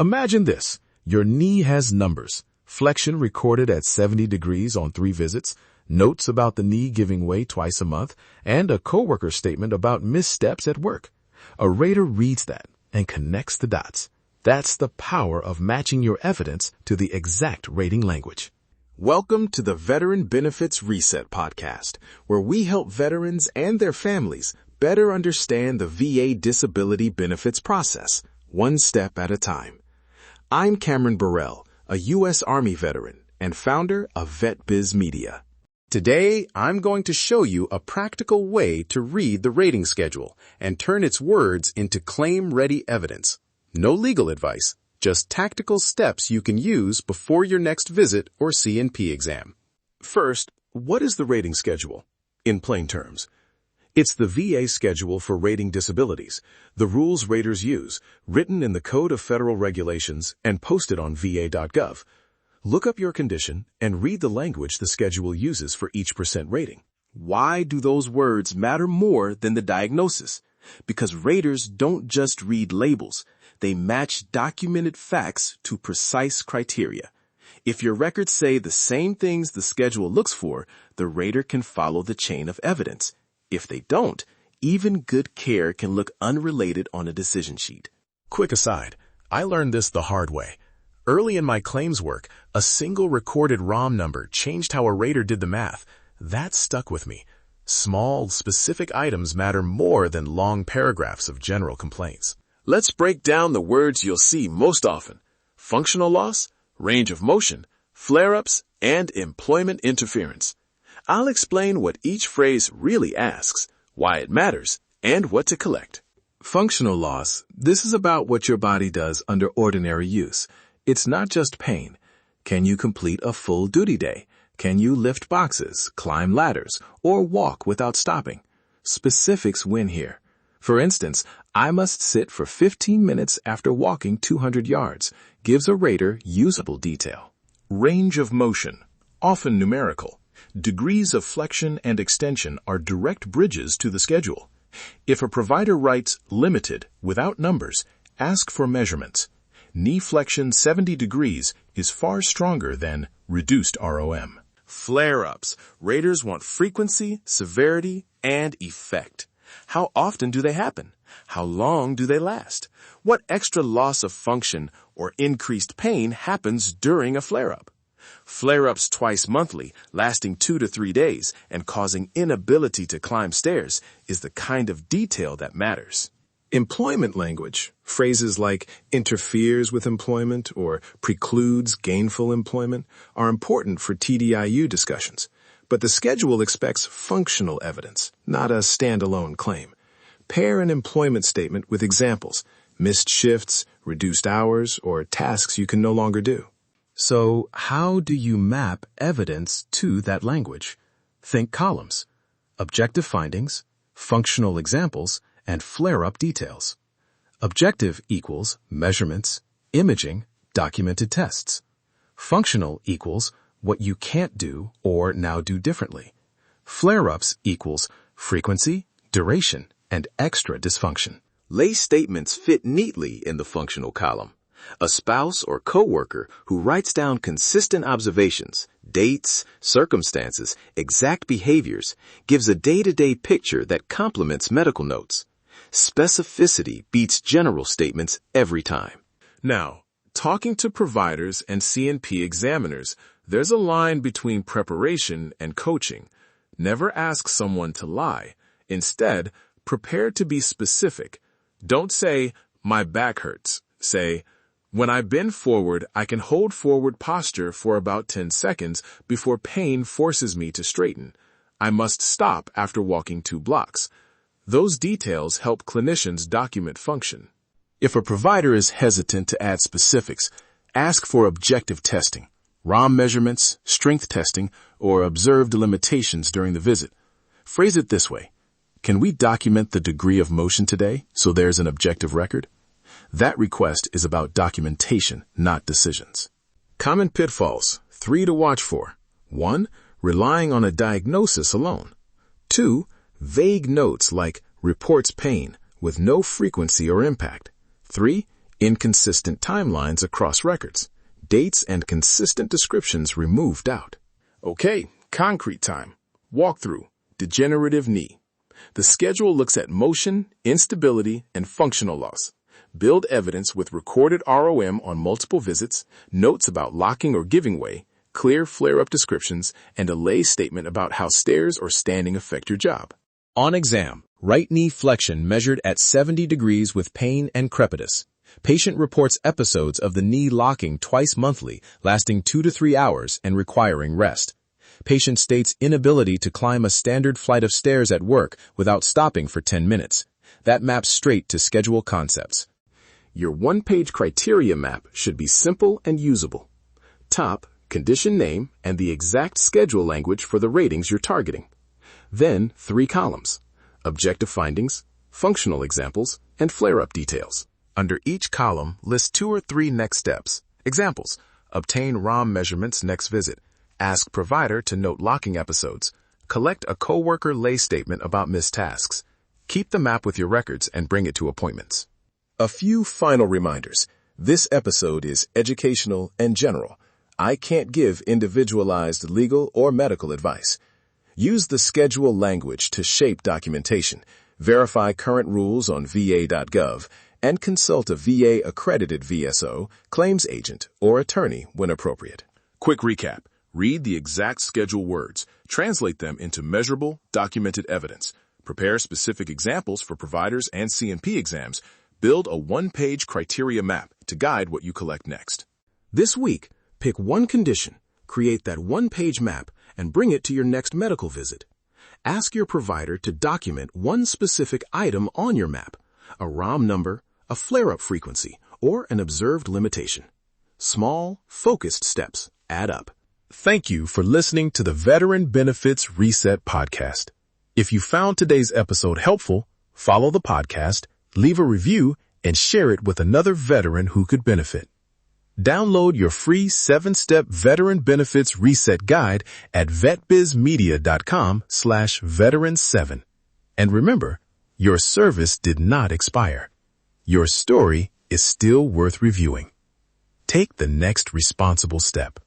Imagine this. Your knee has numbers, flexion recorded at 70 degrees on 3 visits, notes about the knee giving way twice a month, and a coworker statement about missteps at work. A rater reads that and connects the dots. That's the power of matching your evidence to the exact rating language. Welcome to the Veteran Benefits Reset podcast, where we help veterans and their families better understand the VA disability benefits process, one step at a time. I'm Cameron Burrell, a U.S. Army veteran and founder of VetBiz Media. Today, I'm going to show you a practical way to read the rating schedule and turn its words into claim-ready evidence. No legal advice, just tactical steps you can use before your next visit or CNP exam. First, what is the rating schedule? In plain terms, it's the VA schedule for rating disabilities, the rules raters use, written in the Code of Federal Regulations and posted on va.gov. Look up your condition and read the language the schedule uses for each percent rating. Why do those words matter more than the diagnosis? Because raters don't just read labels. They match documented facts to precise criteria. If your records say the same things the schedule looks for, the rater can follow the chain of evidence. If they don't, even good care can look unrelated on a decision sheet. Quick aside, I learned this the hard way. Early in my claims work, a single recorded ROM number changed how a rater did the math. That stuck with me. Small, specific items matter more than long paragraphs of general complaints. Let's break down the words you'll see most often: functional loss, range of motion, flare-ups, and employment interference. I'll explain what each phrase really asks, why it matters, and what to collect. Functional loss, this is about what your body does under ordinary use. It's not just pain. Can you complete a full duty day? Can you lift boxes, climb ladders, or walk without stopping? Specifics win here. For instance, I must sit for 15 minutes after walking 200 yards, gives a rater usable detail. Range of motion, often numerical. Degrees of flexion and extension are direct bridges to the schedule. If a provider writes limited without numbers, ask for measurements. Knee flexion 70 degrees is far stronger than reduced ROM. Flare-ups. Raters want frequency, severity, and effect. How often do they happen? How long do they last? What extra loss of function or increased pain happens during a flare-up? Flare-ups twice monthly, lasting 2 to 3 days and causing inability to climb stairs, is the kind of detail that matters. Employment language, phrases like interferes with employment or precludes gainful employment, are important for TDIU discussions. But the schedule expects functional evidence, not a standalone claim. Pair an employment statement with examples, missed shifts, reduced hours, or tasks you can no longer do. So, how do you map evidence to that language? Think columns: objective findings, functional examples, and flare-up details. Objective equals measurements, imaging, documented tests. Functional equals what you can't do or now do differently. Flare-ups equals frequency, duration, and extra dysfunction. Lay statements fit neatly in the functional column. A spouse or coworker who writes down consistent observations, dates, circumstances, exact behaviors, gives a day-to-day picture that complements medical notes. Specificity beats general statements every time. Now, talking to providers and CNP examiners, there's a line between preparation and coaching. Never ask someone to lie. Instead, prepare to be specific. Don't say, "My back hurts." Say, "When I bend forward, I can hold forward posture for about 10 seconds before pain forces me to straighten. I must stop after walking 2 blocks. Those details help clinicians document function. If a provider is hesitant to add specifics, ask for objective testing, ROM measurements, strength testing, or observed limitations during the visit. Phrase it this way: can we document the degree of motion today so there's an objective record? That request is about documentation, not decisions. Common pitfalls, 3 to watch for. 1. Relying on a diagnosis alone. 2. Vague notes like reports pain with no frequency or impact. 3. Inconsistent timelines across records. Dates and consistent descriptions removed out. Okay, concrete time. Walkthrough. Degenerative knee. The schedule looks at motion, instability, and functional loss. Build evidence with recorded ROM on multiple visits, notes about locking or giving way, clear flare-up descriptions, and a lay statement about how stairs or standing affect your job. On exam, right knee flexion measured at 70 degrees with pain and crepitus. Patient reports episodes of the knee locking twice monthly, lasting 2 to 3 hours and requiring rest. Patient states inability to climb a standard flight of stairs at work without stopping for 10 minutes. That maps straight to schedule concepts. Your one-page criteria map should be simple and usable. Top, condition name, and the exact schedule language for the ratings you're targeting. Then 3 columns: objective findings, functional examples, and flare-up details. Under each column, list 2 or 3 next steps. Examples: obtain ROM measurements next visit, ask provider to note locking episodes, collect a coworker lay statement about missed tasks. Keep the map with your records and bring it to appointments. A few final reminders. This episode is educational and general. I can't give individualized legal or medical advice. Use the schedule language to shape documentation, verify current rules on VA.gov, and consult a VA-accredited VSO, claims agent, or attorney when appropriate. Quick recap. Read the exact schedule words. Translate them into measurable, documented evidence. Prepare specific examples for providers and CNP exams. Build a one-page criteria map to guide what you collect next. This week, pick one condition, create that one-page map, and bring it to your next medical visit. Ask your provider to document one specific item on your map, a ROM number, a flare-up frequency, or an observed limitation. Small, focused steps add up. Thank you for listening to the Veteran Benefits Reset podcast. If you found today's episode helpful, follow the podcast, leave a review, and share it with another veteran who could benefit. Download your free 7-step Veteran Benefits Reset Guide at vetbizmedia.com/veteran7. And remember, your service did not expire. Your story is still worth reviewing. Take the next responsible step.